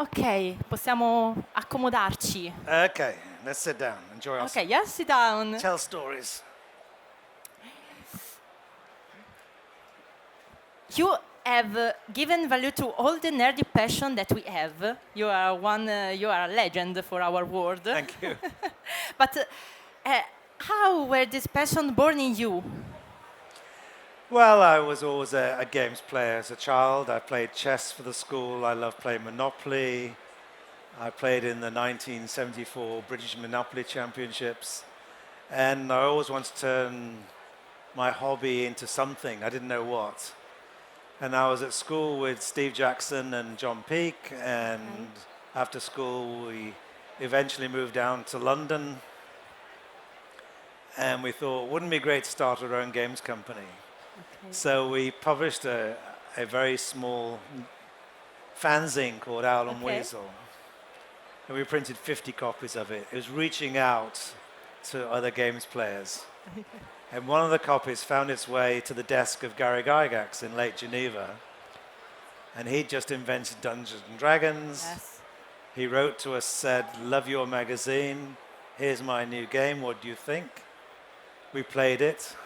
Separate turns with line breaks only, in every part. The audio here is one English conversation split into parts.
Ok, possiamo accomodarci.
Okay, let's sit down. Enjoy our
Ok, yes, sit down.
tell stories.
You have given value to all the nerdy passion that we have. You are you are a legend for our world.
Thank you.
But how were this passion born in you?
Well, I was always a games player as a child. I played chess for the school. I loved playing Monopoly. I played in the 1974 British Monopoly Championships. And I always wanted to turn my hobby into something. I didn't know what. And I was at school with Steve Jackson and John Peake. And after school, we eventually moved down to London. And we thought, wouldn't it be great to start our own games company?
Okay.
So we published a very small fanzine called Owl and
Okay.
Weasel. And we printed 50 copies of it. It was reaching out to other games players. And one of the copies found its way to the desk of Gary Gygax in Lake Geneva. And he'd just invented Dungeons and Dragons.
Yes.
He wrote to us, said, "Love your magazine. Here's my new game. What do you think?" We played it.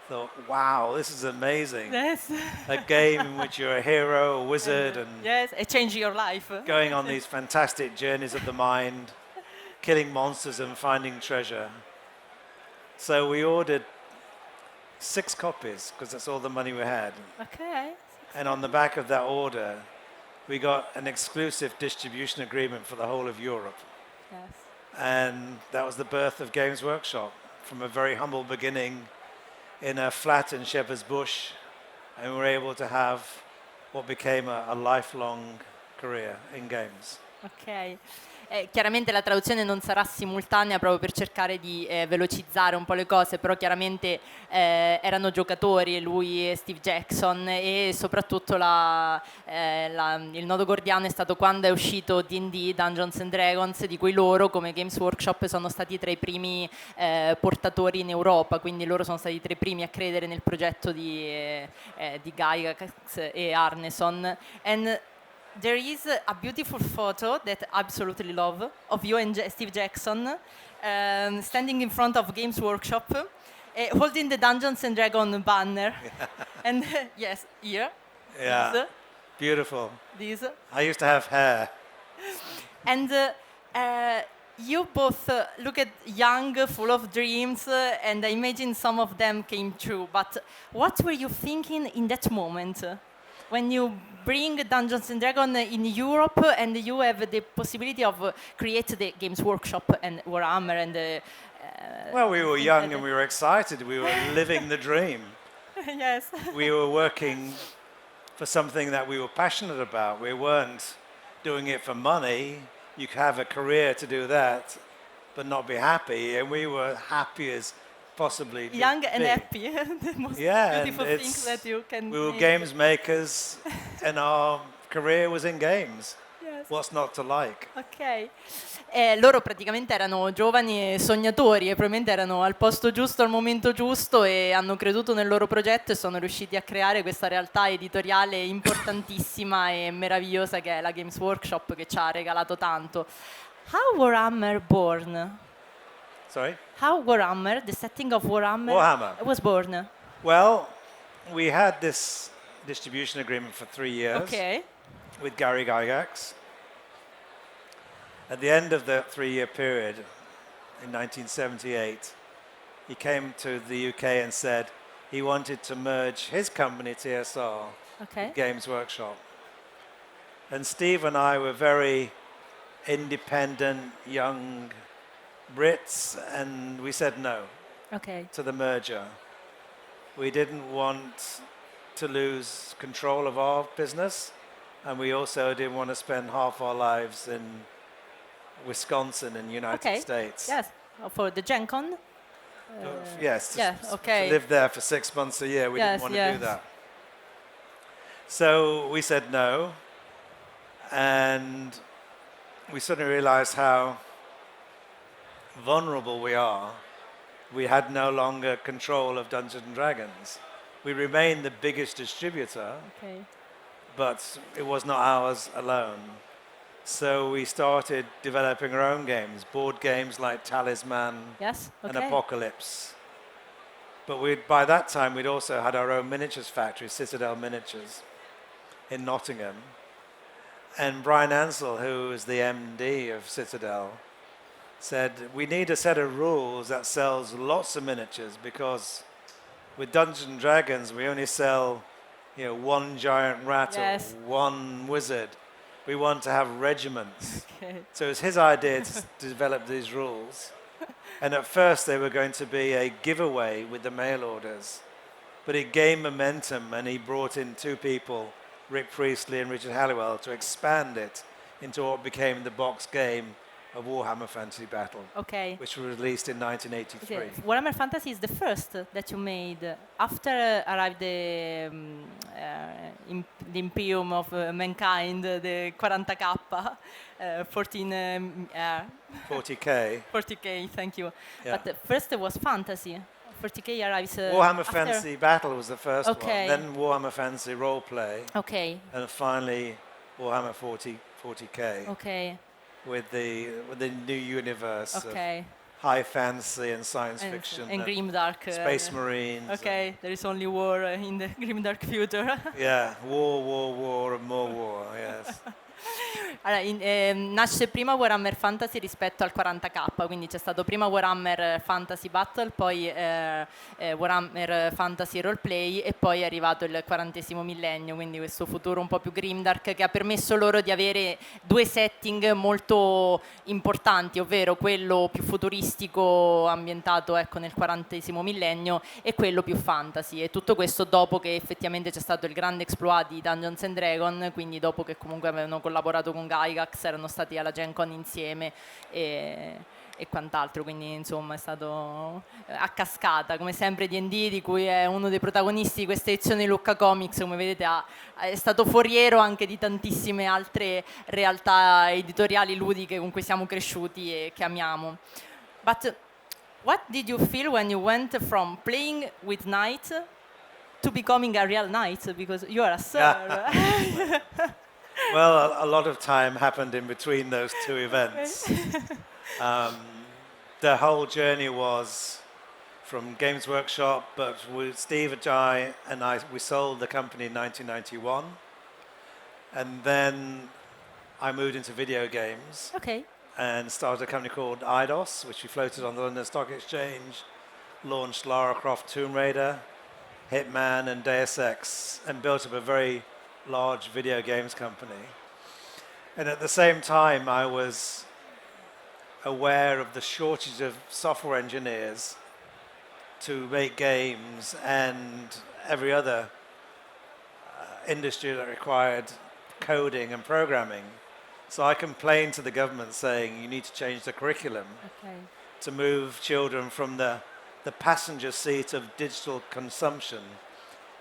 Thought, wow, this is amazing.
Yes.
A game in which you're a hero, a wizard, and
Yes, it changed your life.
going on these fantastic journeys of the mind, killing monsters and finding treasure. So we ordered 6 copies, because that's all the money we had.
Okay.
And on the back of that order, we got an exclusive distribution agreement for the whole of Europe.
Yes.
And that was the birth of Games Workshop, from a very humble beginning in a flat in Shepherd's Bush, and we were able to have what became a lifelong career in games.
Ok. Chiaramente la traduzione non sarà simultanea proprio per cercare di velocizzare un po' le cose, però chiaramente erano giocatori, lui e Steve Jackson, e soprattutto il nodo gordiano è stato quando è uscito D&D, Dungeons and Dragons, di cui loro come Games Workshop sono stati tra i primi portatori in Europa, quindi loro sono stati tra i primi a credere nel progetto di Gygax e Arneson. And there is a beautiful photo that I absolutely love of you and Steve Jackson standing in front of Games Workshop, holding the Dungeons and Dragons banner. And yes, here.
Yeah,
This,
beautiful.
this.
I used to have hair.
And you both look at young, full of dreams, and I imagine some of them came true. But what were you thinking in that moment? When you bring Dungeons and Dragons in Europe and you have the possibility of create the Games Workshop and Warhammer and
Well, we were young and we were excited. We were living the dream.
yes.
We were working for something that we were passionate about. We weren't doing it for money. You could have a career to do that, but not be happy. And we were happy as possibly
Young and
be.
happy. The most
Yeah,
beautiful
and
thing
it's,
that you can
we were
make.
games makers, and our career was in games.
Yes.
What's not to like?
Ok. Loro praticamente erano giovani e sognatori e probabilmente erano al posto giusto al momento giusto e hanno creduto nel loro progetto e sono riusciti a creare questa realtà editoriale importantissima e meravigliosa che è la Games Workshop, che ci ha regalato tanto. How Warhammer born?
Sorry?
How Warhammer, the setting of Warhammer,
Warhammer.
was born?
Well, we had this distribution agreement for 3 years
Ok.
with Gary Gygax. At the end of the 3-year period, in 1978, he came to the UK and said he wanted to merge his company, TSR,
Ok.
with Games Workshop. And Steve and I were very independent, young Brits, and we said no
Ok.
to the merger. We didn't want to lose control of our business, and we also didn't want to spend half our lives in Wisconsin in the United
Okay.
States.
Yes. For the Gen Con?
Yes.
yeah, okay.
To live there for 6 months a year, we
Yes,
didn't want to
yes.
do that. So we said no, and we suddenly realized how vulnerable we are. We had no longer control of Dungeons and Dragons. We remained the biggest distributor,
Okay.
but it was not ours alone. So we started developing our own games, board games like Talisman
Yes.
and
Okay.
Apocalypse. But by that time, we'd also had our own miniatures factory, Citadel Miniatures, in Nottingham. And Brian Ansell, who is the MD of Citadel, said, we need a set of rules that sells lots of miniatures, because with Dungeons and Dragons, we only sell, one giant rat
Yes.
or one wizard. We want to have regiments.
Okay.
So it was his idea to develop these rules. And at first they were going to be a giveaway with the mail orders. But it gained momentum, and he brought in two people, Rick Priestley and Richard Halliwell, to expand it into what became the box game of Warhammer Fantasy Battle,
Okay.
which was released in 1983.
Okay. Warhammer Fantasy is the first that you made after arrived the Imperium of Mankind, the 40K,
40K.
40K. Thank you.
Yeah.
But first it was Fantasy. 40K arrives.
Warhammer
after.
Fantasy Battle was the first
Okay.
one, then Warhammer Fantasy Roleplay,
Okay.
and finally Warhammer 40K
Okay.
with the new universe
Okay.
of high fantasy and science fiction
And Grimdark.
Space Marines.
Okay. There is only war in the Grimdark future.
Yeah, war, and more war, yes.
Allora, nasce prima Warhammer Fantasy rispetto al 40K, quindi c'è stato prima Warhammer Fantasy Battle, poi Warhammer Fantasy Roleplay, e poi è arrivato il 40° millennio, quindi questo futuro un po' più grimdark che ha permesso loro di avere due setting molto importanti, ovvero quello più futuristico ambientato, ecco, nel 40° millennio, e quello più fantasy, e tutto questo dopo che effettivamente c'è stato il grande exploit di Dungeons and Dragons, quindi dopo che comunque avevano collaborato con Gygax, erano stati alla Gen Con insieme e quant'altro, quindi insomma è stato a cascata, come sempre D&D, di cui è uno dei protagonisti di questa edizione di Lucca Comics, come vedete è stato foriero anche di tantissime altre realtà editoriali ludiche con cui siamo cresciuti e che amiamo. But what did you feel when you went from playing with knights to becoming a real knight, because you are a sir?
Well, a lot of time happened in between those two events. The whole journey was from Games Workshop, but Steve Ajay and we sold the company in 1991. And then I moved into video games.
Okay.
And started a company called Eidos, which we floated on the London Stock Exchange, launched Lara Croft Tomb Raider, Hitman and Deus Ex, and built up a very large video games company. And at the same time, I was aware of the shortage of software engineers to make games and every other industry that required coding and programming. So I complained to the government saying, you need to change the curriculum to move children from the passenger seat of digital consumption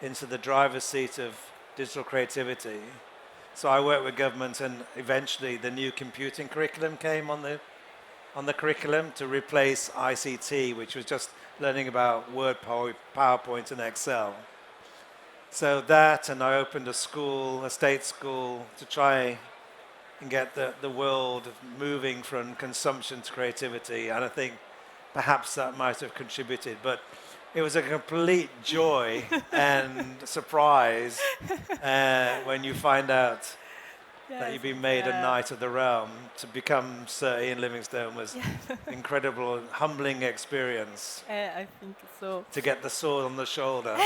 into the driver's seat of digital creativity. So I worked with government, and eventually the new computing curriculum came on the curriculum to replace ICT, which was just learning about Word, PowerPoint and Excel. So that, and I opened a school, a state school, to try and get the world moving from consumption to creativity. And I think perhaps that might have contributed, but it was a complete joy and surprise when you find out that you've been made a Knight of the Realm. To become Sir Ian Livingstone was incredible, humbling experience.
I think so.
To get the sword on the shoulder.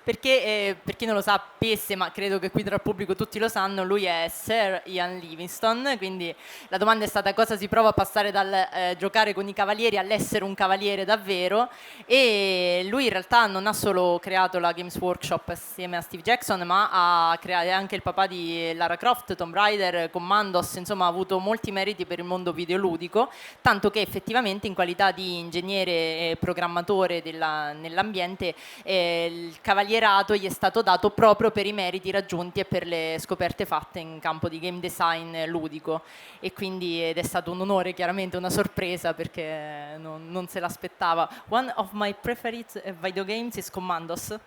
Perché per chi non lo sapesse, ma credo che qui tra il pubblico tutti lo sanno, lui è Sir Ian Livingstone, quindi la domanda è stata cosa si prova a passare dal giocare con i cavalieri all'essere un cavaliere davvero, e lui in realtà non ha solo creato la Games Workshop assieme a Steve Jackson, ma ha creato anche il papà di Lara Croft, Tomb Raider, Commandos, insomma ha avuto molti meriti per il mondo videoludico, tanto che effettivamente in qualità di ingegnere e programmatore nell'ambiente il cavalierato gli è stato dato proprio per i meriti raggiunti e per le scoperte fatte in campo di game design ludico, e quindi ed è stato un onore, chiaramente una sorpresa perché non se l'aspettava. One of my favorite video games is Commandos.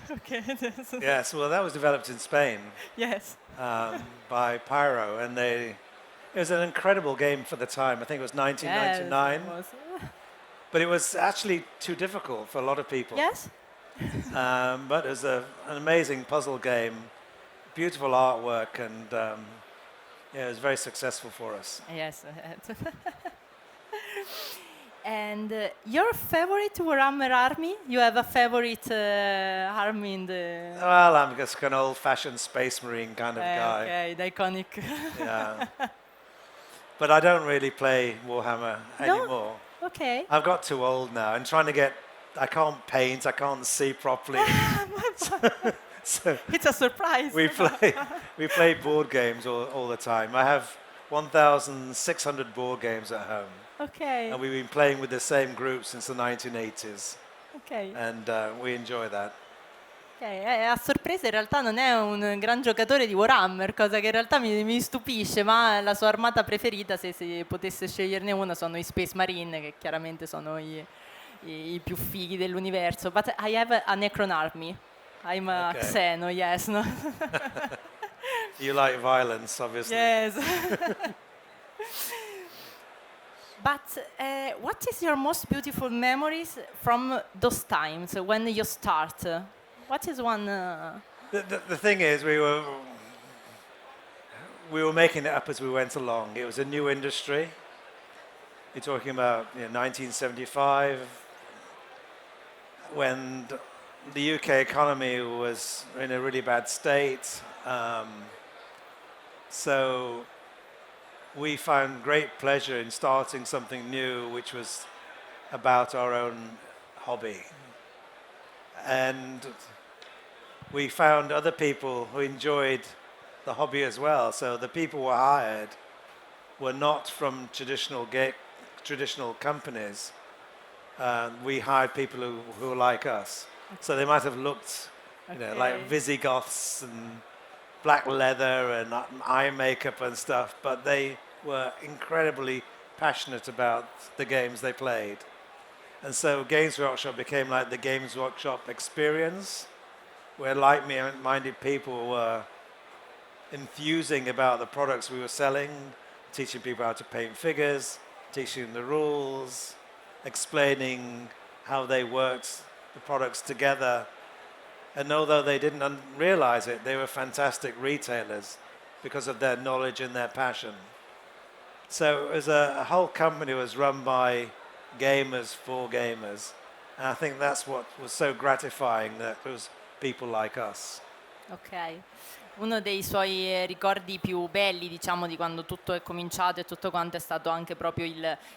Okay.
Yes, well, that was developed in Spain
Yes.
by Pyro, and it was an incredible game for the time. I think it was
Yes,
1999,
it was.
but it was actually too difficult for a lot of people.
Yes.
But it was an amazing puzzle game, beautiful artwork, and yeah, it was very successful for us.
Yes. And your favorite Warhammer army? You have a favorite army in the?
Well, I'm just an old-fashioned space marine kind of guy.
Okay, the iconic.
Yeah. But I don't really play Warhammer
No?
anymore.
Okay.
I've got too old now and I can't paint, I can't see properly. So
It's a surprise.
we play board games all the time. I have 1,600 board games at home.
Okay.
And we've been playing with the same group since the 1980s.
Ok.
And we enjoy that.
Ok, a sorpresa in realtà non è un gran giocatore di Warhammer, cosa che in realtà mi stupisce, ma la sua armata preferita, se si potesse sceglierne una, sono i Space Marine, che chiaramente sono i più fighi dell'universo. But I have a Necron army. I'm a
Okay.
Xeno, yes. No?
You like violence, obviously.
Yes. But what is your most beautiful memories from those times when you start? What is one?
The thing is, we were making it up as we went along. It was a new industry. You're talking about 1975, when the UK economy was in a really bad state. So we found great pleasure in starting something new, which was about our own hobby. And we found other people who enjoyed the hobby as well. So the people who were hired were not from traditional companies. We hired people who were like us. So they might have looked, like Visigoths and black leather and eye makeup and stuff, but they were incredibly passionate about the games they played. And so Games Workshop became like the Games Workshop experience, where like-minded people were enthusing about the products we were selling, teaching people how to paint figures, teaching them the rules, explaining how they worked the products together. And although they didn't realize it, they were fantastic retailers because of their knowledge and their passion. So it was a whole company was run by gamers for gamers. And I think that's what was so gratifying, that it was people like us.
Ok. Uno dei suoi ricordi più belli, diciamo, di quando tutto è cominciato e tutto quanto è stato anche proprio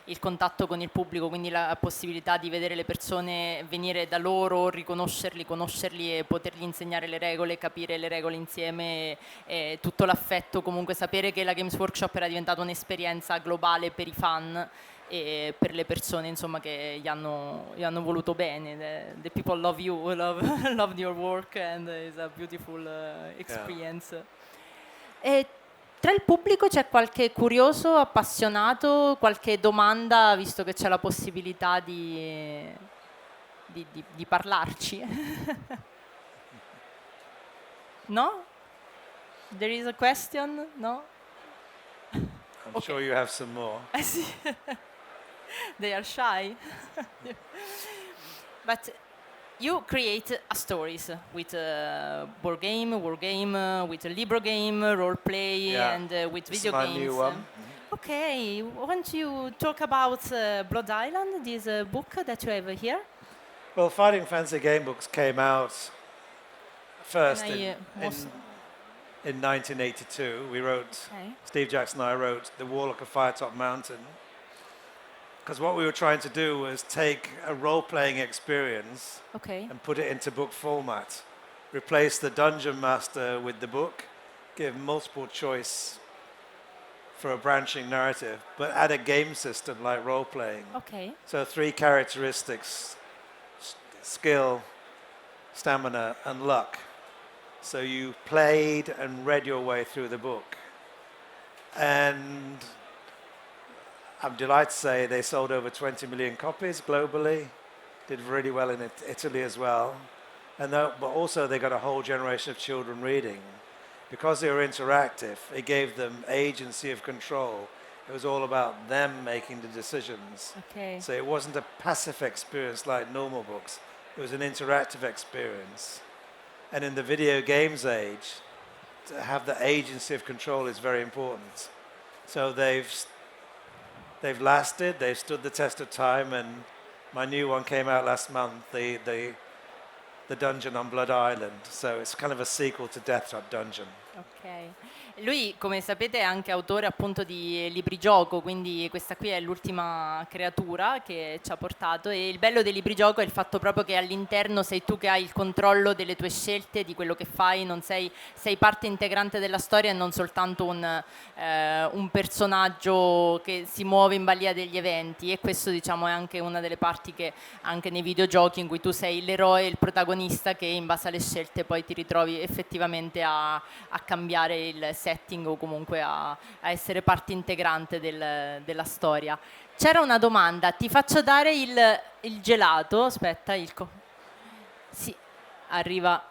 il contatto con il pubblico, quindi la possibilità di vedere le persone venire da loro, riconoscerli, conoscerli e potergli insegnare le regole, capire le regole insieme, e tutto l'affetto, comunque sapere che la Games Workshop era diventata un'esperienza globale per i fan e per le persone, insomma, che gli hanno voluto bene. The people love you, loved your work, and it's a beautiful experience. E tra il pubblico c'è qualche curioso, appassionato, qualche domanda, visto che c'è la possibilità di parlarci? No? There is a question? No?
I'm sure you have some more.
Sì. They are shy. But you create stories with board game, war game, with a libro game, role play,
Yeah.
and with
This is
video
my
games.
new one.
Okay, won't you talk about Blood Island, this book that you have here?
Well, Fighting Fantasy Game Books came out first
Can I,
in 1982. We wrote,
Okay.
Steve Jackson and I wrote The Warlock of Firetop Mountain. Because what we were trying to do was take a role-playing experience
Okay.
and put it into book format. Replace the dungeon master with the book, give multiple choice for a branching narrative, but add a game system like role-playing.
Okay.
So 3 characteristics: skill, stamina, and luck. So you played and read your way through the book. And I'm delighted to say they sold over 20 million copies globally, did really well in Italy as well. but also they got a whole generation of children reading. Because they were interactive, it gave them agency of control. It was all about them making the decisions.
Okay.
So it wasn't a passive experience like normal books. It was an interactive experience. And in the video games age, to have the agency of control is very important. So they've lasted, they've stood the test of time, and my new one came out last month, the Dungeon on Blood Island. So it's kind of a sequel to Death Trap Dungeon.
Ok. Lui, come sapete, è anche autore appunto di libri gioco, quindi questa qui è l'ultima creatura che ci ha portato, e il bello dei libri gioco è il fatto proprio che all'interno sei tu che hai il controllo delle tue scelte, di quello che fai, non sei parte integrante della storia e non soltanto un personaggio che si muove in balia degli eventi, e questo diciamo è anche una delle parti che anche nei videogiochi in cui tu sei l'eroe, il protagonista che in base alle scelte poi ti ritrovi effettivamente a cambiare il setting o comunque a essere parte integrante della storia. C'era una domanda, ti faccio dare il gelato, aspetta, sì, arriva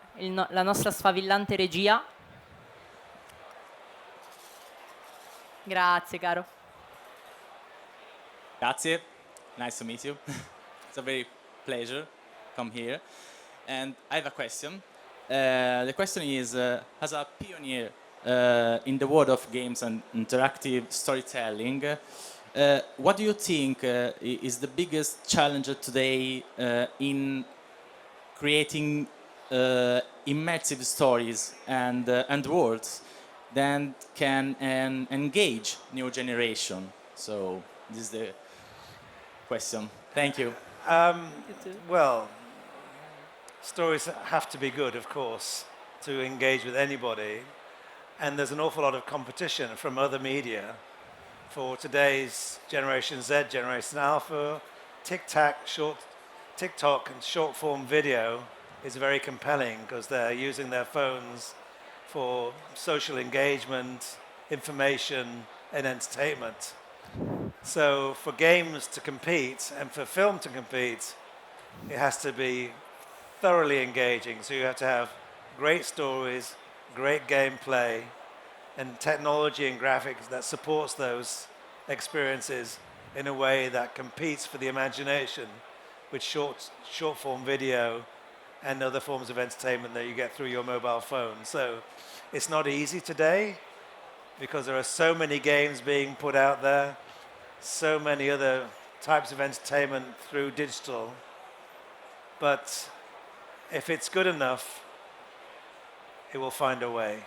la nostra sfavillante regia. Grazie caro.
Grazie, nice to meet you. It's a very pleasure to come here. And I have a question. The question is, as a pioneer in the world of games and interactive storytelling, what do you think is the biggest challenge today in creating immersive stories and worlds that can engage new generation? So this is the question. Thank you.
Well, stories have to be good, of course, to engage with anybody. And there's an awful lot of competition from other media for today's Generation Z, Generation Alpha. TikTok and short form video is very compelling because they're using their phones for social engagement, information, and entertainment. So for games to compete and for film to compete, it has to be thoroughly engaging. So you have to have great stories, great gameplay, and technology and graphics that supports those experiences in a way that competes for the imagination with short form video and other forms of entertainment that you get through your mobile phone. So it's not easy today because there are so many games being put out there, so many other types of entertainment through digital. But if it's good enough, it will find a way.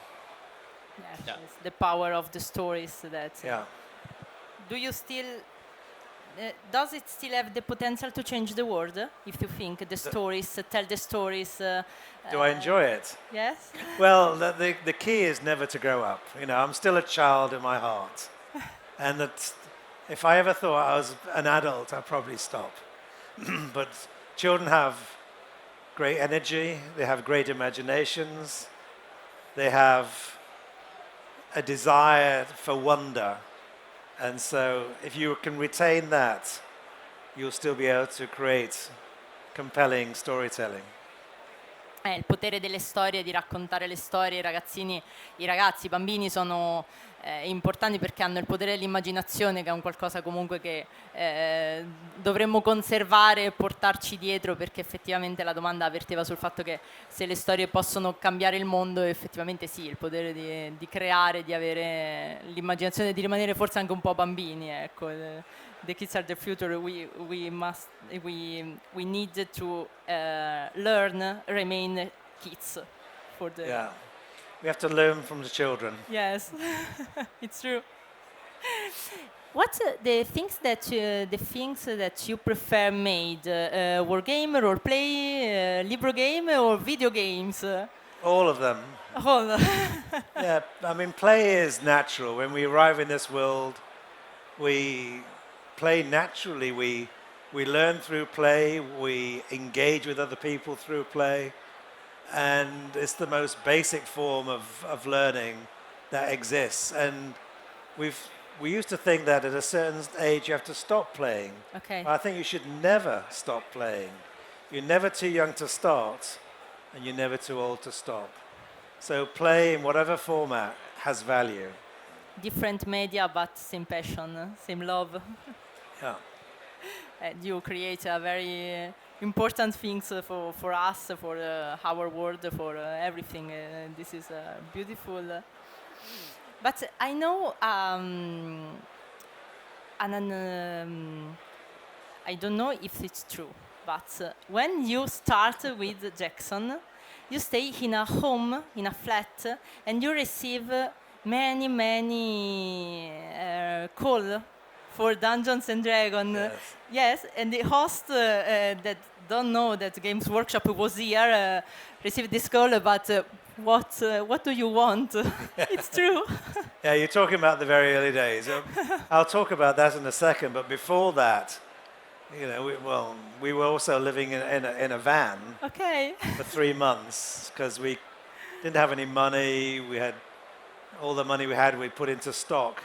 Yes,
Yeah.
it's the power of the stories that
Yeah.
do you still does it still have the potential to change the world, if you think the stories tell the stories
Do I enjoy it?
yes.
Well, the key is never to grow up. You know, I'm still a child in my heart. And that if I ever thought I was an adult, I'd probably stop. But children have great energy, they have great imaginations, they have a desire for wonder. And so if you can retain that, you'll still be able to create compelling storytelling.
Il potere delle storie, di raccontare le storie, i bambini sono importanti perché hanno il potere dell'immaginazione, che è un qualcosa comunque che dovremmo conservare e portarci dietro, perché effettivamente la domanda verteva sul fatto che se le storie possono cambiare il mondo, effettivamente sì, il potere di creare, di avere l'immaginazione, di rimanere forse anche un po' bambini, ecco. The kids are the future. We need to learn, remain kids for the.
Yeah. We have to learn from the children.
Yes, it's true. What's the things that you prefer made? War game, role play, libro game, or video games?
All of them.
Oh.
Yeah, I mean, play is natural. When we arrive in this world, we play naturally. We learn through play. We engage with other people through play. And it's the most basic form of learning that exists. And we used to think that at a certain age you have to stop playing.
Okay.
I think you should never stop playing. You're never too young to start. and you're never too old to stop. So play in whatever format has value.
Different media, but same passion, same love.
Yeah.
And you create a very important things for us, for our world, for everything. This is beautiful. But I know, I don't know if it's true, but when you start with Jackson, you stay in a home, in a flat, and you receive many call for Dungeons and Dragons.
Yes.
Yes, and the host that don't know that Games Workshop was here received this call, but what do you want? It's true.
Yeah, you're talking about the very early days. I'll talk about that in a second, but before that, you know, we were also living in a van
Okay.
for 3 months because we didn't have any money. We had all the money we had we put into stock.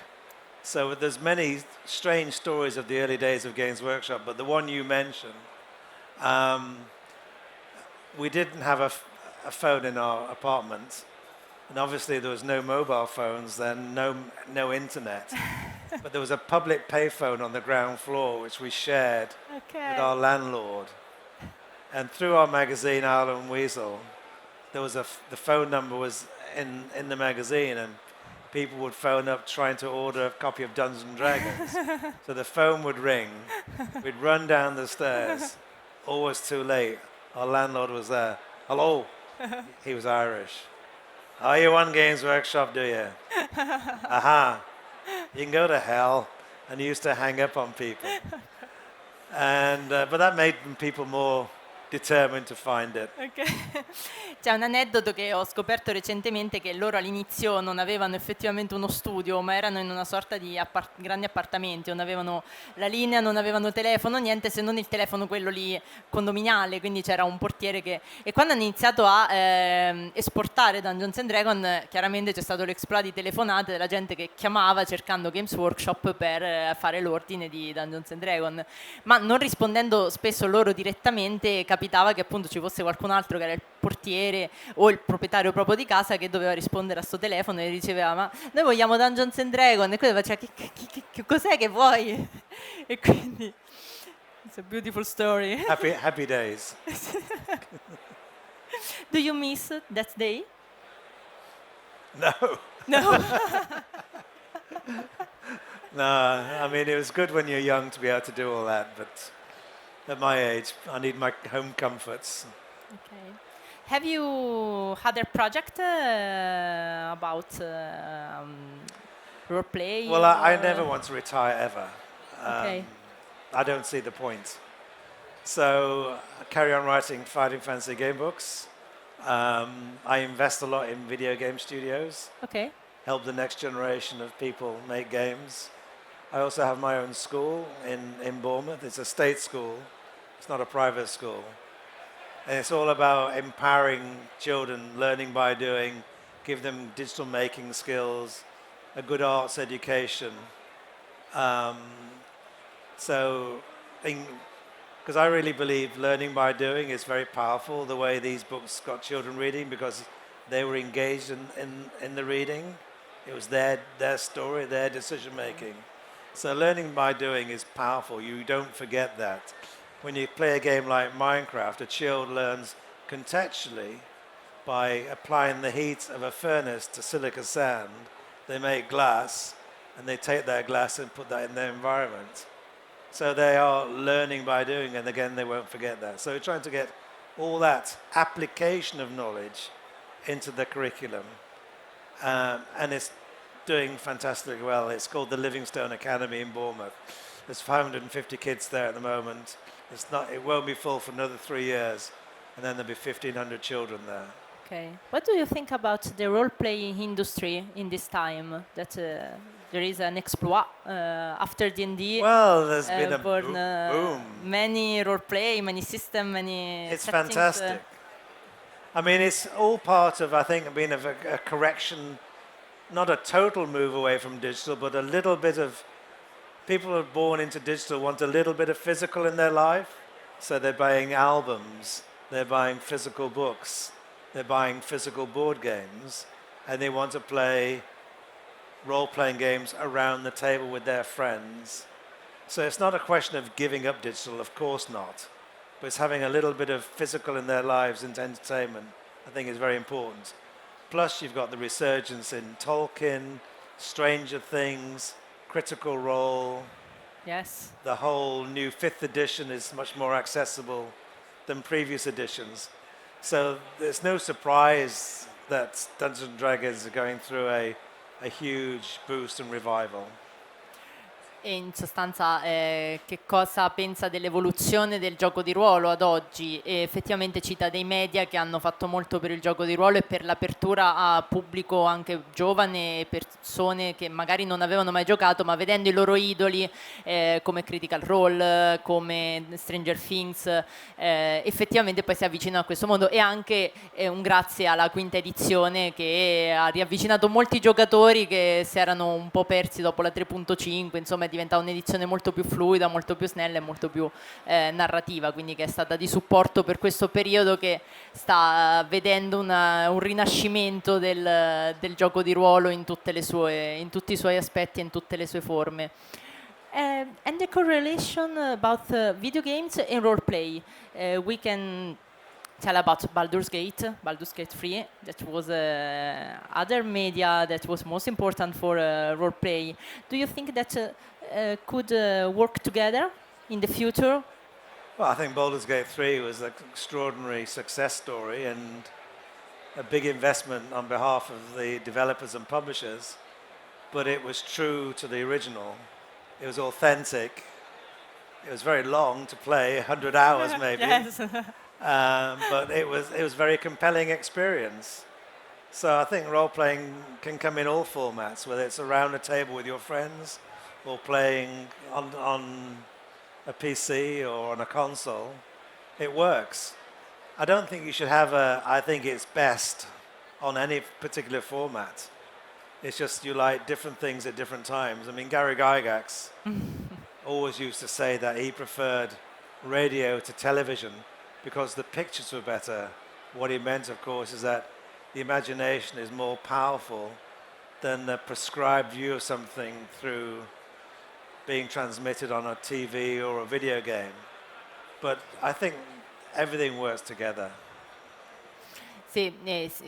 So there's many strange stories of the early days of Games Workshop, but the one you mentioned, we didn't have a phone in our apartment, and obviously there was no mobile phones then, no internet. But there was a public payphone on the ground floor which we shared with our landlord. And through our magazine, Owl and Weasel, there was the phone number was in the magazine, and people would phone up trying to order a copy of Dungeons and Dragons. So the phone would ring, we'd run down the stairs, always too late. Our landlord was there. Hello. He was Irish. Oh, you want Games Workshop, do you? Aha. You can go to hell. And he used to hang up on people. And, but that made people more determined to find it.
Ok. C'è un aneddoto che ho scoperto recentemente, che loro all'inizio non avevano effettivamente uno studio, ma erano in una sorta di grandi appartamenti, non avevano la linea, non avevano telefono, niente se non il telefono quello lì condominiale, quindi c'era un portiere che... E quando hanno iniziato a esportare Dungeons and Dragons, chiaramente c'è stato l'exploit di telefonate della gente che chiamava cercando Games Workshop per fare l'ordine di Dungeons and Dragons, ma non rispondendo spesso loro direttamente, capitava che appunto ci fosse qualcun altro che era il portiere o il proprietario proprio di casa che doveva rispondere a sto telefono e diceva: ma noi vogliamo Dungeons and Dragons, e quello faceva che cos'è che vuoi? E quindi it's a beautiful story.
Happy days.
Do you miss that day?
No.
No.
No, I mean, it was good when you're young to be able to do all that, but at my age, I need my home comforts.
Okay. Have you had a project about role play?
Well, I never want to retire ever.
Okay.
I don't see the point. So I carry on writing Fighting Fantasy game books. I invest a lot in video game studios,
Okay.
help the next generation of people make games. I also have my own school in Bournemouth. It's a state school. It's not a private school. And it's all about empowering children, learning by doing, give them digital making skills, a good arts education. Because I really believe learning by doing is very powerful, the way these books got children reading, because they were engaged in the reading. It was their story, their decision making. So learning by doing is powerful. You don't forget that. When you play a game like Minecraft, a child learns contextually by applying the heat of a furnace to silica sand. They make glass, and they take that glass and put that in their environment. So they are learning by doing, and again, they won't forget that. So we're trying to get all that application of knowledge into the curriculum. And it's doing fantastically well. It's called the Livingstone Academy in Bournemouth. There's 550 kids there at the moment. It won't be full for another 3 years, and then there'll be 1,500 children there.
Okay. What do you think about the role-playing industry in this time? That there is an exploit after D&D.
Well, there's been a
born,
boom.
Many role-play, many system, many.
It's
settings,
fantastic. I mean, it's all part of, I think, being a correction, not a total move away from digital, but a little bit of. People who are born into digital want a little bit of physical in their life, so they're buying albums, they're buying physical books, they're buying physical board games, and they want to play role-playing games around the table with their friends. So it's not a question of giving up digital, of course not, but it's having a little bit of physical in their lives into entertainment, I think is very important. Plus you've got the resurgence in Tolkien, Stranger Things, Critical Role.
Yes.
The whole new 5th edition is much more accessible than previous editions. So there's no surprise that Dungeons and Dragons are going through a huge boost and revival.
E in sostanza che cosa pensa dell'evoluzione del gioco di ruolo ad oggi? E effettivamente cita dei media che hanno fatto molto per il gioco di ruolo e per l'apertura a pubblico anche giovane, persone che magari non avevano mai giocato, ma vedendo i loro idoli come Critical Role, come Stranger Things, effettivamente poi si avvicinano a questo mondo, e anche un grazie alla quinta edizione che ha riavvicinato molti giocatori che si erano un po' persi dopo la 3.5, insomma è diventata un'edizione molto più fluida, molto più snella e molto più narrativa, quindi che è stata di supporto per questo periodo che sta vedendo un rinascimento del gioco di ruolo in tutti i suoi aspetti e in tutte le sue forme. And the correlation about video games and role play, we can tell about Baldur's Gate 3, that was other media that was most important for role play. Do you think that could work together in the future?
Well, I think Baldur's Gate 3 was an extraordinary success story and a big investment on behalf of the developers and publishers, but it was true to the original. It was authentic. It was very long to play, 100 hours maybe.
Yes.
But it was a very compelling experience. So I think role-playing can come in all formats, whether it's around a table with your friends or playing on a PC or on a console. It works. I don't think you should have I think it's best on any particular format. It's just you like different things at different times. I mean, Gary Gygax always used to say that he preferred radio to television because the pictures were better. What he meant, of course, is that the imagination is more powerful than the prescribed view of something through being transmitted on a TV or a video game. But I think everything works together.
Sì,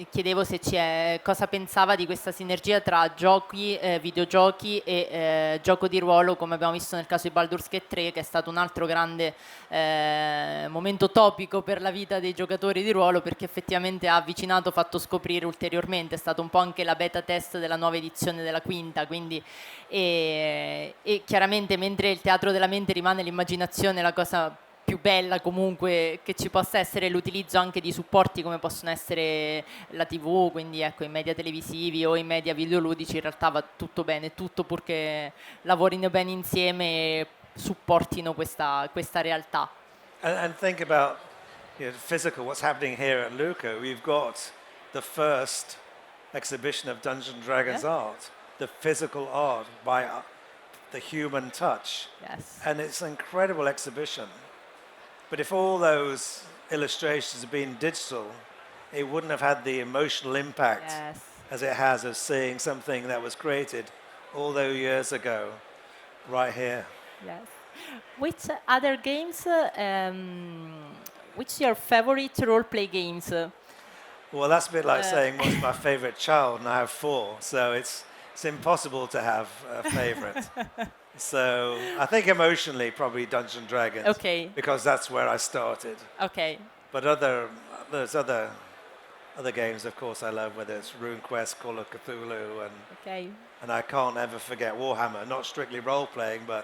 chiedevo se cosa pensava di questa sinergia tra giochi, videogiochi e gioco di ruolo, come abbiamo visto nel caso di Baldur's Gate 3, che è stato un altro grande momento topico per la vita dei giocatori di ruolo, perché effettivamente ha avvicinato, fatto scoprire ulteriormente, è stato un po' anche la beta test della nuova edizione della quinta, quindi e chiaramente mentre il teatro della mente rimane l'immaginazione, la cosa più bella comunque che ci possa essere, l'utilizzo anche di supporti come possono essere la TV, quindi ecco i media televisivi o i media videoludici, in realtà va tutto bene, tutto purché lavorino bene insieme e supportino questa realtà.
And think about physical, what's happening here at Lucca. We've got the first exhibition of Dungeons and Dragons art, the physical art by the human touch.
Yes.
And it's an incredible exhibition. But if all those illustrations had been digital, it wouldn't have had the emotional impact as it has of seeing something that was created all those years ago, right here.
Yes. Which other games, which your favorite role-play games?
Well, that's a bit like saying what's my favorite child, and I have 4, so it's impossible to have a favorite. So I think emotionally probably Dungeons and Dragons.
Okay.
Because that's where I started.
Okay.
But there's other games, of course, I love, whether it's RuneQuest, Call of Cthulhu, and I can't ever forget Warhammer. Not strictly role playing, but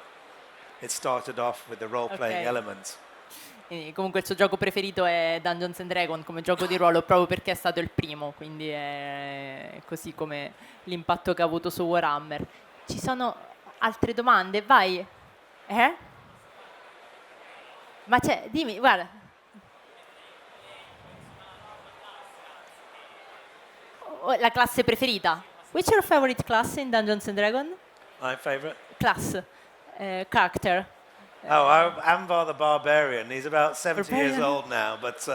it started off with the role playing element.
E comunque il suo gioco preferito è Dungeons and Dragons come gioco di ruolo, proprio perché è stato il primo, quindi è così come l'impatto che ha avuto su Warhammer. Ci sono altre domande? Vai. Ma dimmi, guarda. La classe preferita. Which is your favorite class in Dungeons and Dragons?
My favorite?
Class. Character.
Amvar the Barbarian. He's about 70 years old now, but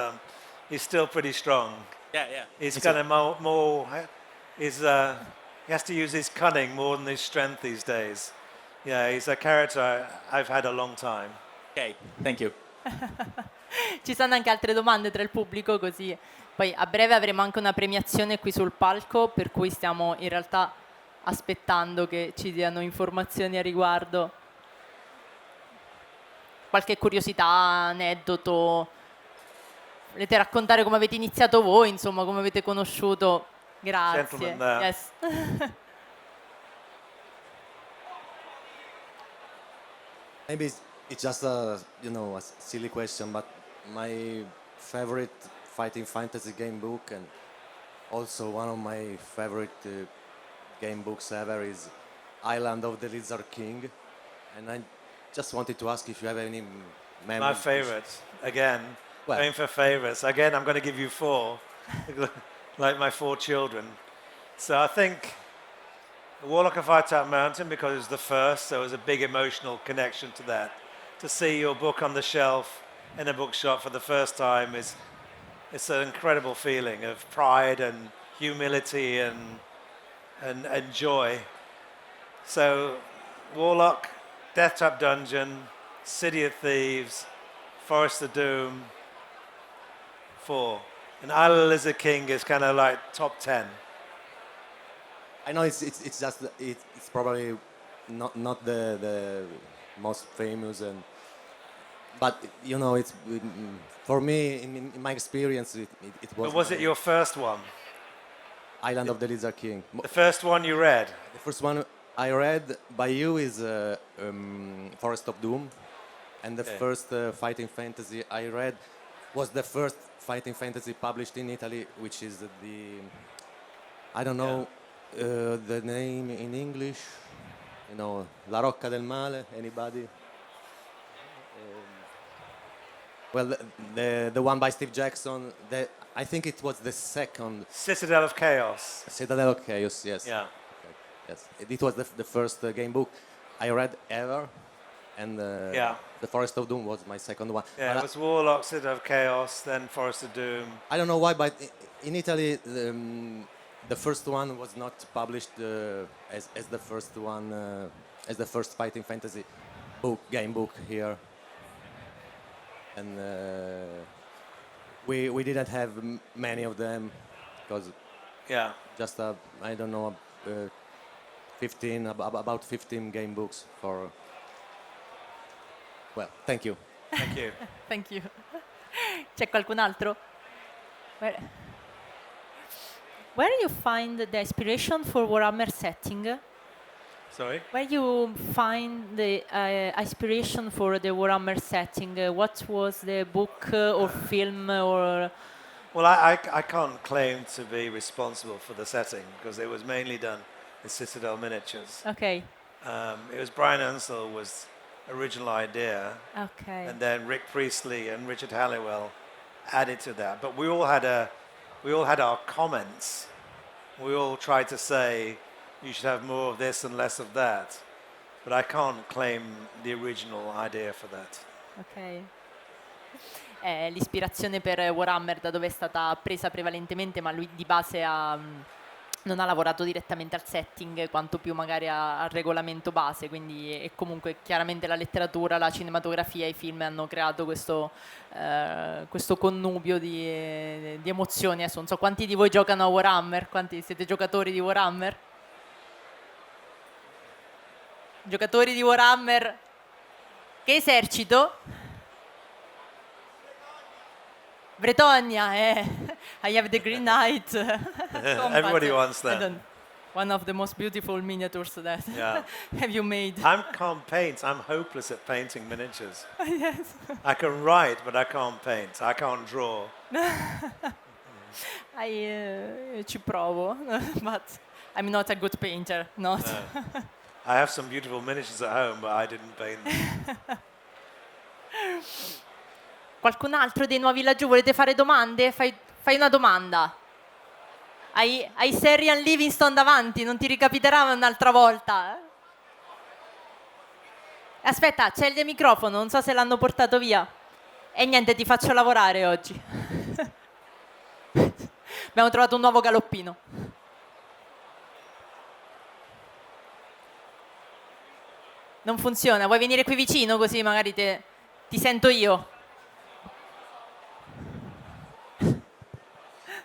he's still pretty strong.
Yeah.
He's
Me
kind
too.
of more he has to use his cunning more than his strength these days. Yeah, he's a character I've had a long time.
Okay, thank you.
Ci sono anche altre domande tra il pubblico, così poi a breve avremo anche una premiazione qui sul palco, per cui stiamo in realtà aspettando che ci diano informazioni a riguardo. Qualche curiosità, aneddoto? Volete raccontare come avete iniziato voi, insomma, come avete conosciuto?
Gentleman
Grazie.
there.
Yes.
Maybe it's just a a silly question, but my favorite fighting fantasy game book and also one of my favorite game books ever is Island of the Lizard King, and I just wanted to ask if you have any
My
memories.
favorite, again,
Well-
going for favorites. Again, I'm going to give you 4, like my 4 children. So I think Warlock of Firetop Mountain, because it was the first, there was a big emotional connection to that. To see your book on the shelf in a bookshop for the first time it's an incredible feeling of pride and humility and joy. So Warlock, Death Trap Dungeon, City of Thieves, Forest of Doom, 4. And Isle of the Lizard King is kind of like top 10.
I know it's just it's probably not the most famous but it's for me in my experience it was.
But was it your first one?
Island of the Lizard King?
The first one you read?
The first one I read by you is Forest of Doom, and the
Okay.
first fighting fantasy I read was the first fighting fantasy published in Italy, which is I don't know the name in English. La Rocca del Male. Anybody? Well, the one by Steve Jackson. I think it was the second.
Citadel of Chaos.
Citadel of Chaos. Yes.
Yeah.
Okay, yes. It was the first game book I read ever, and
Yeah.
the Forest of Doom was my second one.
Yeah,
But
it was Warlock, Citadel of Chaos, then Forest of Doom.
I don't know why, but in Italy, the first one was not published as the first one, as the first fighting fantasy game book here, and we didn't have many of them because
Yeah.
just I don't know, 15 about 15 game books for. Well, thank you.
Thank you.
Thank you. C'è qualcun altro? Where you find the inspiration for Warhammer setting?
Sorry?
Where you find the inspiration for the Warhammer setting? What was the book or film or?
Well, I can't claim to be responsible for the setting because it was mainly done in Citadel Miniatures.
Okay.
It was Brian Ansell was original idea,
Okay.
and then Rick Priestley and Richard Halliwell added to that. But we all had our comments. We all tried to say you should have more of this and less of that. But I can't claim the original idea for that.
Ok. L'ispirazione per Warhammer da dove è stata presa prevalentemente, ma lui di base non ha lavorato direttamente al setting quanto più magari al regolamento base, quindi e comunque chiaramente la letteratura, la cinematografia, i film hanno creato questo connubio di emozioni. Adesso non so quanti di voi giocano a Warhammer, quanti siete giocatori di Warhammer? Giocatori di Warhammer? Che esercito? Bretonia, I have the Green Knight.
Everybody wants that.
One of the most beautiful miniatures that
Yeah.
have you made.
I can't paint. I'm hopeless at painting miniatures.
Yes.
I can write, but I can't paint. I can't draw.
Ci provo, but I'm not a good painter, not.
I have some beautiful miniatures at home, but I didn't paint them.
Qualcun altro dei nuovi laggiù volete fare domande? Fai una domanda. Hai Serian Livingstone davanti, non ti ricapiterà un'altra volta? Aspetta, c'è il microfono, non so se l'hanno portato via. E niente, ti faccio lavorare oggi. Abbiamo trovato un nuovo galoppino. Non funziona, vuoi venire qui vicino così magari ti sento io?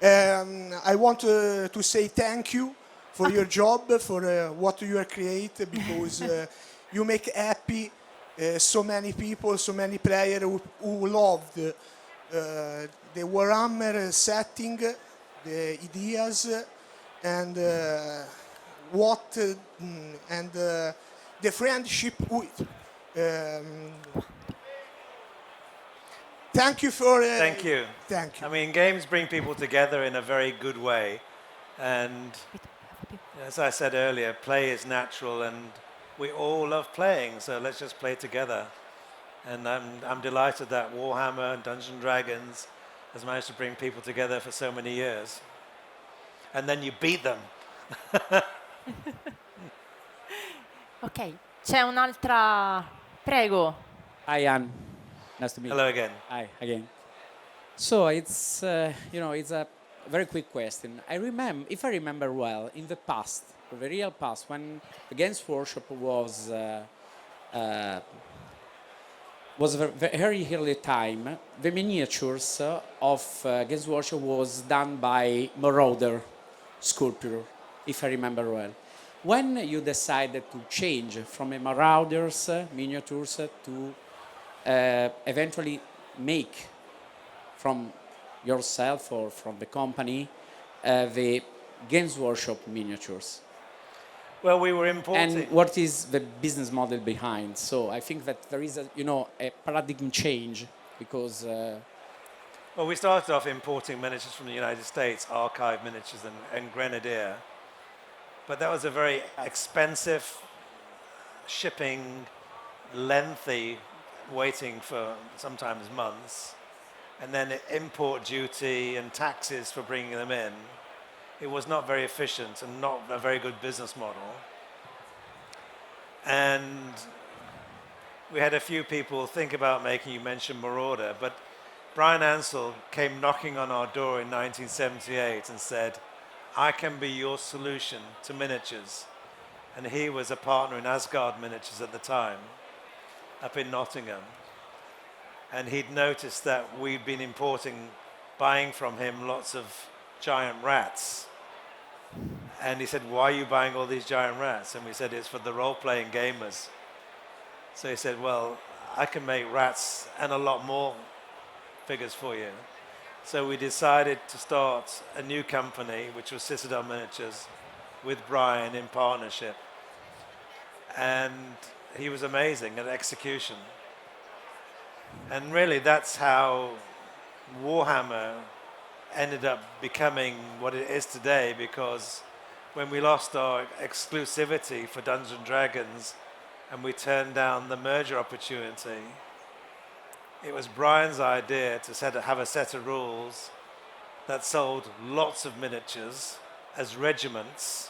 I want to say thank you for your job, for what you are create, because you make happy so many people, so many players who loved the Warhammer setting, the ideas, and what and the friendship with. Thank you for.
Thank you.
Thank you.
I mean, games bring people together in a very good way. And as I said earlier, play is natural and we all love playing, so let's just play together. And I'm delighted that Warhammer and Dungeons and Dragons has managed to bring people together for so many years. And then you beat them.
Ok, c'è un'altra... Prego.
Hi, Anne. Nice to meet
Hello
you.
again.
Hi, again. So it's, it's a very quick question. If I remember well, in the past, the real past, when the Games Workshop was a very early time, the miniatures of Games Workshop was done by Marauder sculptor, if I remember well. When you decided to change from a Marauders miniatures to eventually make from yourself or from the company the Games Workshop miniatures?
Well, we were importing.
And what is the business model behind? So I think that there is a paradigm change because
Well, we started off importing miniatures from the United States, archive miniatures and Grenadier. But that was a very expensive, shipping, lengthy, waiting for sometimes months. And then import duty and taxes for bringing them in. It was not very efficient and not a very good business model. And we had a few people think about making, you mentioned Marauder, but Brian Ansell came knocking on our door in 1978 and said, I can be your solution to miniatures. And he was a partner in Asgard Miniatures at the time, up in Nottingham. And he'd noticed that we'd been buying from him lots of giant rats. And he said, why are you buying all these giant rats? And we said, it's for the role-playing gamers. So he said, well, I can make rats and a lot more figures for you. So we decided to start a new company, which was Citadel Miniatures, with Brian in partnership. And he was amazing at execution. And really, that's how Warhammer ended up becoming what it is today, because when we lost our exclusivity for Dungeons and Dragons and we turned down the merger opportunity, it was Brian's idea to have a set of rules that sold lots of miniatures as regiments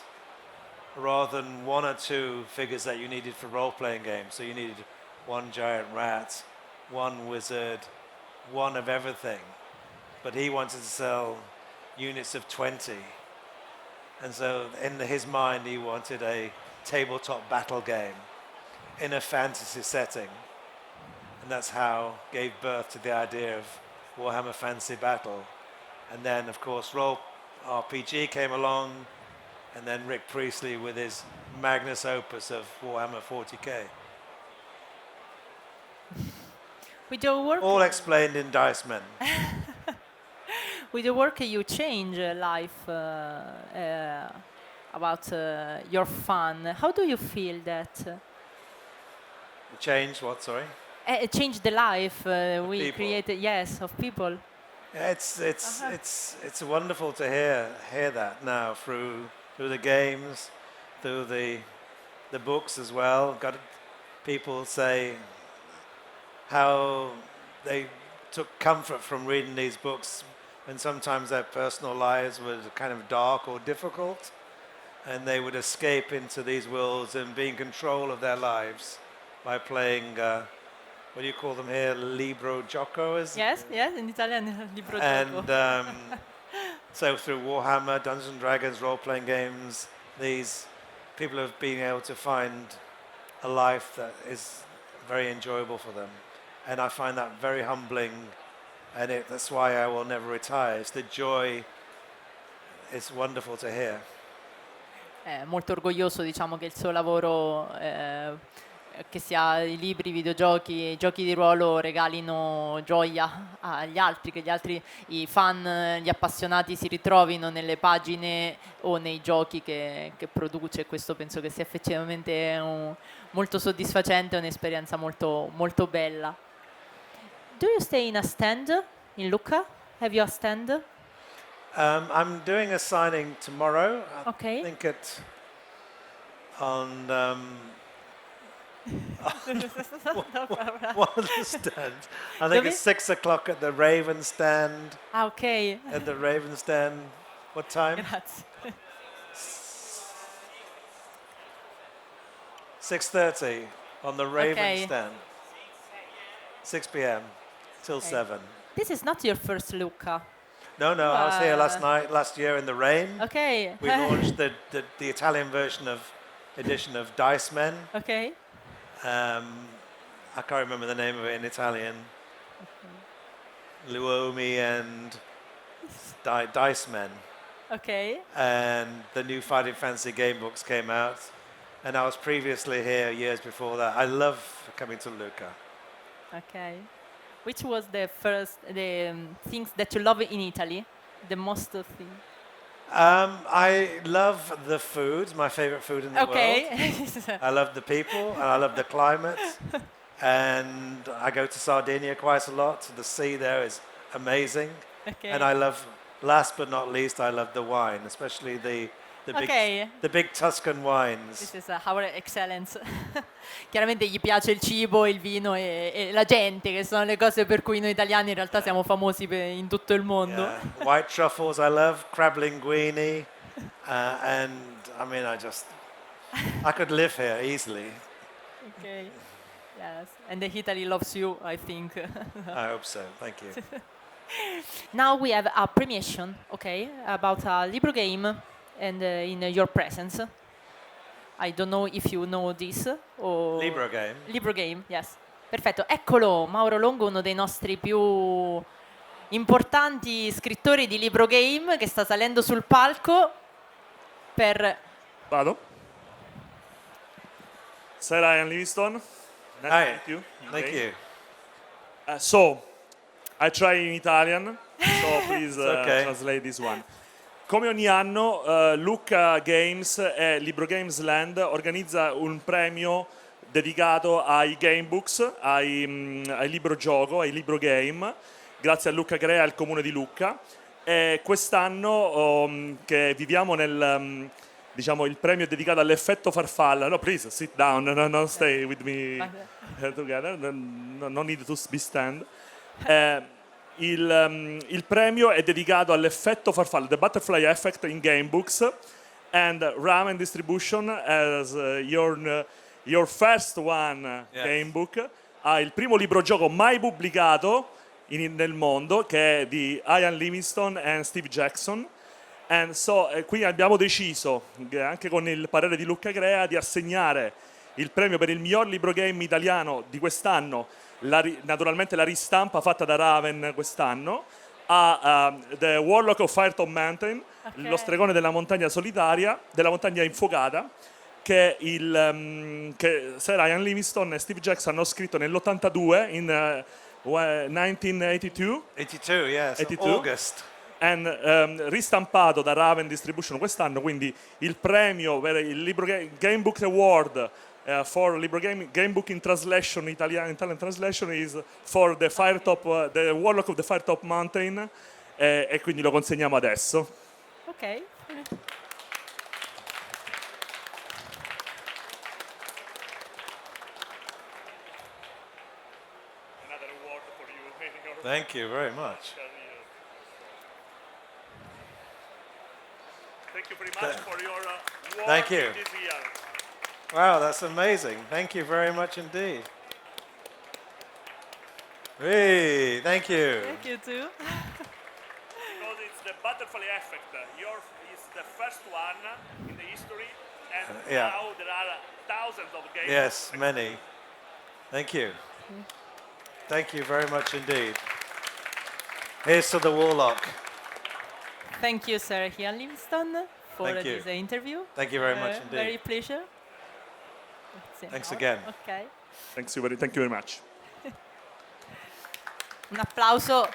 rather than one or two figures that you needed for role-playing games. So you needed one giant rat, one wizard, one of everything. But he wanted to sell units of 20. And so in his mind, he wanted a tabletop battle game in a fantasy setting. And that's how gave birth to the idea of Warhammer Fantasy Battle. And then, of course, Role RPG came along, and then Rick Priestley with his magnus opus of Warhammer 40K.
With your work,
All explained in Dice Men.
with your work you change life about your fun. How do you feel that?
Change what, sorry?
Change the life we
people.
created, yes, of people.
Yeah, it's wonderful to hear that now through the games, through the books as well. Got people say how they took comfort from reading these books when sometimes their personal lives were kind of dark or difficult, and they would escape into these worlds and be in control of their lives by playing. What do you call them here? Libro gioco?
Yes, in Italian, libro
And
gioco.
So through Warhammer, Dungeons and Dragons, role-playing games, these people have been able to find a life that is very enjoyable for them. And I find that very humbling, and that's why I will never retire. It's the joy, it's wonderful to hear.
È molto orgoglioso, diciamo, che il suo lavoro, che sia i libri, i videogiochi, i giochi di ruolo, regalino gioia agli altri, che gli altri, i fan, gli appassionati si ritrovino nelle pagine o nei giochi che produce. Questo penso che sia effettivamente molto soddisfacente, un'esperienza molto, molto bella. Do you stay in a stand in Lucca? Have you a stand?
I'm doing a signing tomorrow.
Okay.
I think on one of the stands. I think
Dove?
it's 6 o'clock at the Raven stand.
Ah, ok.
At the Raven stand. What time?
Grazie.
6:30 on the Raven
Okay.
stand. 6 p.m. till
Okay.
7.
This is not your first Lucca.
No, I was here last year in the rain.
Okay.
We launched the Italian edition of Dice Men.
Okay.
I can't remember the name of it in Italian. Luomi and Dice Men.
Okay.
And the new Fighting Fantasy game books came out. And I was previously here years before that. I love coming to Lucca.
Okay. Which was the things that you love in Italy? The most thing.
I love the food, my favorite food in the world.
Okay.
I love the people and I love the climate. And I go to Sardinia quite a lot. The sea there is amazing.
Okay.
And I love, last but not least, I love the wine, especially the
Okay.
big Tuscan wines.
This is our excellence. Chiaramente gli piace il cibo, il vino e la gente, che sono le cose per cui noi italiani in realtà siamo famosi in tutto il mondo.
Yeah. White truffles I love, crab linguine, and I mean I could live here easily.
Okay. Yes. And the Italy loves you, I think.
I hope so. Thank you.
Now we have a premiation, okay, about a Libro game and in your presence. I don't know if you know this. Or
Libro game.
Libro game, yes. Perfetto, eccolo, Mauro Longo, uno dei nostri più importanti scrittori di libro game, che sta salendo sul palco per...
Vado. Sir Ian Livingstone. Nice
Hi.
to meet you.
Thank
Okay.
you.
So, I try in Italian, so please
okay.
translate this one. Come ogni anno, Lucca Games e Libro Games Land organizza un premio dedicato ai gamebooks, ai libro gioco, ai libro game, grazie a Lucca Crea e al comune di Lucca. E quest'anno che viviamo nel, diciamo, il premio è dedicato all'effetto farfalla. No, please sit down, no, stay with me together, no need to be stand. Il premio è dedicato all'effetto farfalla, the butterfly effect in gamebooks, and Ramen Distribution as your first one gamebook ha il primo libro gioco mai pubblicato nel mondo, che è di Ian Livingstone e Steve Jackson. And so, qui abbiamo deciso, anche con il parere di Lucca Crea, di assegnare il premio per il miglior libro game italiano di quest'anno, naturalmente la ristampa fatta da Raven quest'anno, a The Warlock of Firetop Mountain, lo stregone della montagna solitaria, della montagna infuocata, che Sir Ian Livingstone e Steve Jackson hanno scritto nell'82, in 1982.
82, yes,
82.
August.
And ristampato da Raven Distribution quest'anno, quindi il premio per il Libro Game Book Award for Libro Game Book in translation, Italian translation, is for the Firetop, the Warlock of the Firetop Mountain, e quindi lo consegniamo adesso.
Ok.
Another award for you.
Thank you very much.
Thank you very much for your work
Thank you.
this year.
Wow, that's amazing. Thank you very much indeed. Hey, thank you.
Thank you too.
Because it's the butterfly effect. Yours is the first one in the history, and
Yeah.
now there are thousands of games.
Yes, many. Thank you. Thank you very much indeed. Here's to the Warlock.
Thank you, Sir Ian Livingstone, for
Thank you.
this interview.
Thank you very much
Very
indeed.
pleasure.
Thanks again.
Ok.
Thank you very much.
Un applauso